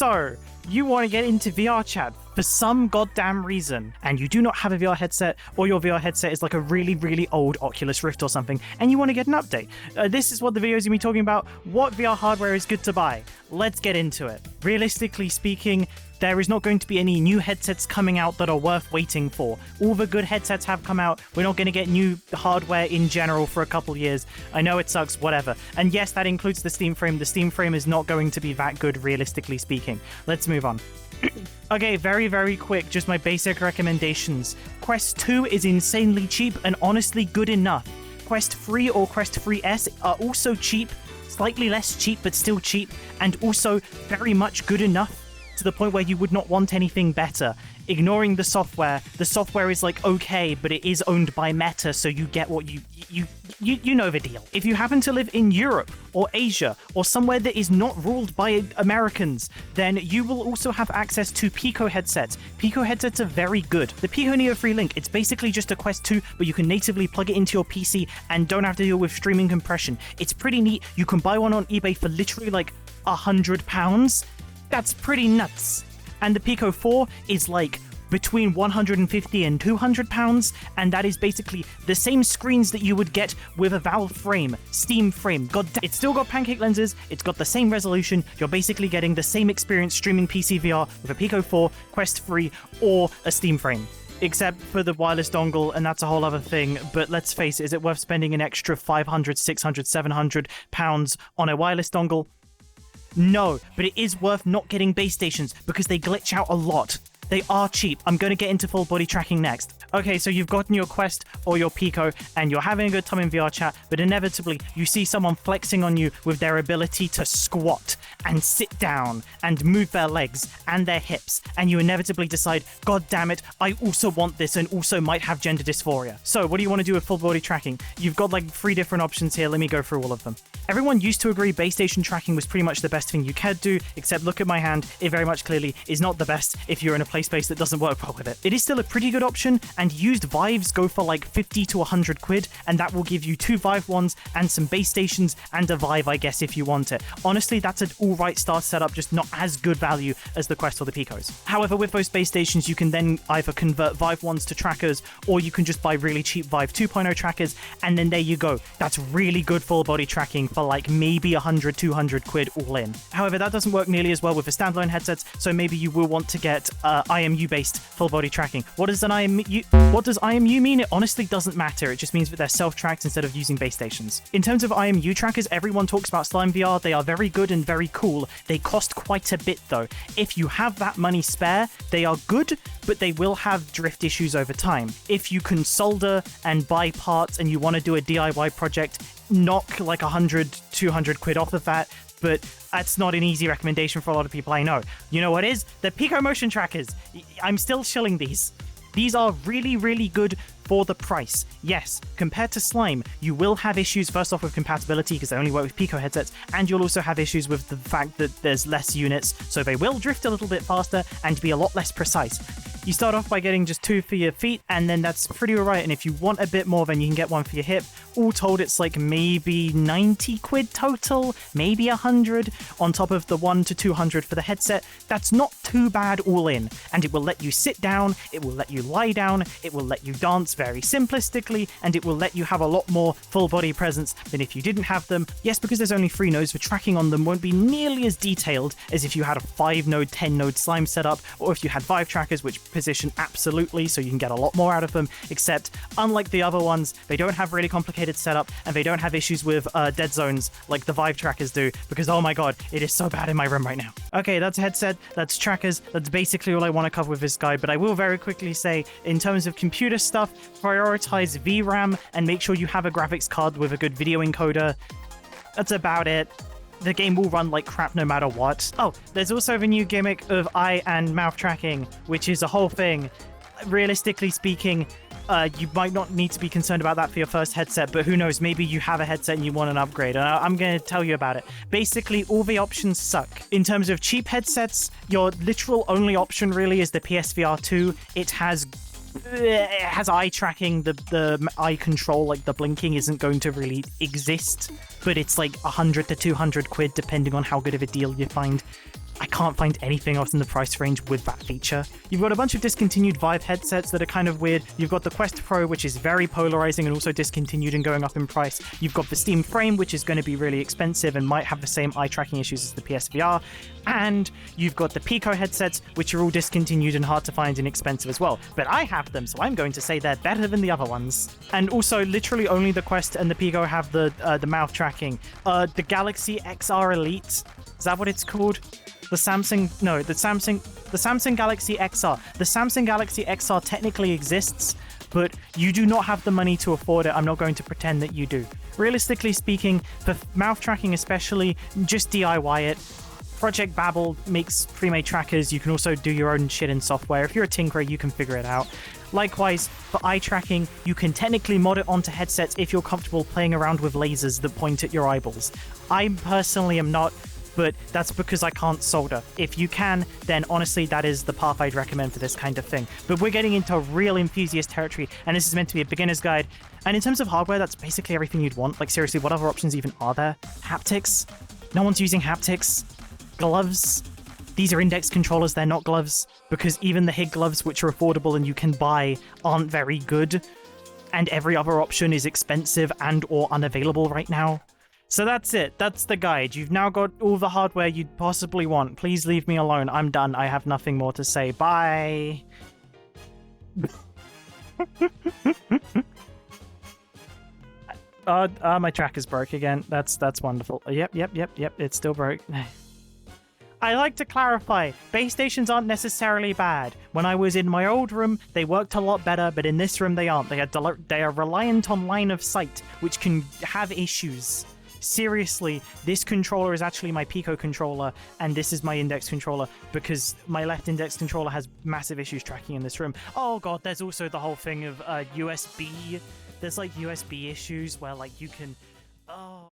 So, you want to get into VRChat for some goddamn reason, and you do not have a VR headset, or your VR headset is like a really, really old Oculus Rift or something, and you want to get an update. This is what the video is going to be talking about. What VR hardware is good to buy? Let's get into it. Realistically speaking, there is not going to be any new headsets coming out that are worth waiting for. All the good headsets have come out. We're not going to get new hardware in general for a couple years. I know it sucks, whatever. And yes, that includes the Steam Frame. The Steam Frame is not going to be that good, realistically speaking. Let's move on. Okay, very, very quick, just my basic recommendations. Quest 2 is insanely cheap and honestly good enough. Quest 3 or Quest 3S are also cheap, slightly less cheap, but still cheap, and also very much good enough to the point where you would not want anything better. Ignoring the software is like okay, but it is owned by Meta, so you get what you know the deal. If you happen to live in Europe or Asia or somewhere that is not ruled by Americans, then you will also have access to Pico headsets. Pico headsets are very good. The Pico Neo Free Link, it's basically just a Quest 2, but you can natively plug it into your PC and don't have to deal with streaming compression. It's pretty neat. You can buy one on eBay for literally like £100. That's pretty nuts. And the Pico 4 is like between £150 and £200, and that is basically the same screens that you would get with a Valve frame, Steam frame. God damn. It's still got pancake lenses, it's got the same resolution, you're basically getting the same experience streaming PC VR with a Pico 4, Quest 3, or a Steam frame. Except for the wireless dongle, and that's a whole other thing, but let's face it, is it worth spending an extra £500, £600, £700 on a wireless dongle? No, but it is worth not getting base stations because they glitch out a lot. They are cheap. I'm going to get into full body tracking next. Okay, so you've gotten your Quest or your Pico and you're having a good time in VRChat, but inevitably you see someone flexing on you with their ability to squat and sit down and move their legs and their hips, and you inevitably decide, God damn it, I also want this and also might have gender dysphoria. So what do you want to do with full body tracking? You've got like 3 different options here. Let me go through all of them. Everyone used to agree base station tracking was pretty much the best thing you could do, except look at my hand, it very much clearly is not the best if you're in a play space that doesn't work well with it. It is still a pretty good option, and used Vives go for like 50 to 100 quid, and that will give you 2 Vive ones and some base stations and a Vive, I guess, if you want it. Honestly, that's an alright start setup, just not as good value as the Quest or the Picos. However, with those base stations, you can then either convert Vive ones to trackers, or you can just buy really cheap Vive 2.0 trackers, and then there you go. That's really good full body tracking for like maybe 100, 200 quid all in. However, that doesn't work nearly as well with the standalone headsets, so maybe you will want to get IMU-based full body tracking. What does IMU mean? It honestly doesn't matter. It just means that they're self-tracked instead of using base stations. In terms of IMU trackers, everyone talks about Slime VR. They are very good and very cool. They cost quite a bit though. If you have that money spare, they are good, but they will have drift issues over time. If you can solder and buy parts and you want to do a DIY project, knock like 100, 200 quid off of that, but that's not an easy recommendation for a lot of people I know. You know what is? The Pico motion trackers. I'm still shilling these. These are really, really good for the price. Yes, compared to Slime, you will have issues first off with compatibility because they only work with Pico headsets, and you'll also have issues with the fact that there's less units, so they will drift a little bit faster and be a lot less precise. You start off by getting just 2 for your feet, and then that's pretty alright, and if you want a bit more, then you can get 1 for your hip. All told, it's like maybe 90 quid total, maybe 100, on top of the 1 to 200 for the headset. That's not too bad all in, and it will let you sit down, it will let you lie down, it will let you dance very simplistically, and it will let you have a lot more full body presence than if you didn't have them. Yes, because there's only 3 nodes, the tracking on them won't be nearly as detailed as if you had a 5 node, 10 node Slime setup, or if you had Vive trackers, which position absolutely, so you can get a lot more out of them, except unlike the other ones, they don't have really complicated setup, and they don't have issues with dead zones like the Vive trackers do, because oh my god, it is so bad in my room right now. Okay, that's headset, that's trackers, that's basically all I want to cover with this guide, but I will very quickly say, in terms of computer stuff, prioritize VRAM and make sure you have a graphics card with a good video encoder. That's about it. The game will run like crap no matter what. Oh, there's also the new gimmick of eye and mouth tracking, which is a whole thing. Realistically speaking, you might not need to be concerned about that for your first headset, but who knows, maybe you have a headset and you want an upgrade, and I'm going to tell you about it. Basically, all the options suck. In terms of cheap headsets, your literal only option really is the PSVR 2. It has eye tracking, the eye control, like the blinking isn't going to really exist, but it's like 100 to 200 quid depending on how good of a deal you find. I can't find anything else in the price range with that feature. You've got a bunch of discontinued Vive headsets that are kind of weird. You've got the Quest Pro, which is very polarizing and also discontinued and going up in price. You've got the Steam Frame, which is going to be really expensive and might have the same eye tracking issues as the PSVR. And you've got the Pico headsets, which are all discontinued and hard to find and expensive as well. But I have them, so I'm going to say they're better than the other ones. And also, literally only the Quest and the Pico have the mouth tracking. The Galaxy XR Elite, is that what it's called? The Samsung Galaxy XR. The Samsung Galaxy XR technically exists, but you do not have the money to afford it. I'm not going to pretend that you do. Realistically speaking, for mouth tracking especially, just DIY it. Project Babel makes pre-made trackers. You can also do your own shit in software. If you're a tinkerer, you can figure it out. Likewise, for eye tracking, you can technically mod it onto headsets if you're comfortable playing around with lasers that point at your eyeballs. I personally am not, but that's because I can't solder. If you can, then honestly, that is the path I'd recommend for this kind of thing. But we're getting into real enthusiast territory, and this is meant to be a beginner's guide. And in terms of hardware, that's basically everything you'd want. Like, seriously, what other options even are there? Haptics? No one's using haptics. Gloves? These are index controllers, they're not gloves, because even the HIG gloves, which are affordable and you can buy, aren't very good, and every other option is expensive and or unavailable right now. So that's it. That's the guide. You've now got all the hardware you'd possibly want. Please leave me alone. I'm done. I have nothing more to say. Bye. My tracker's broke again. That's wonderful. Yep. It's still broke. I like to clarify, base stations aren't necessarily bad. When I was in my old room, they worked a lot better, but in this room they aren't. They are reliant on line of sight, which can have issues. Seriously, this controller is actually my Pico controller, and this is my index controller, because my left index controller has massive issues tracking in this room. Oh god, there's also the whole thing of USB. There's like USB issues where like you can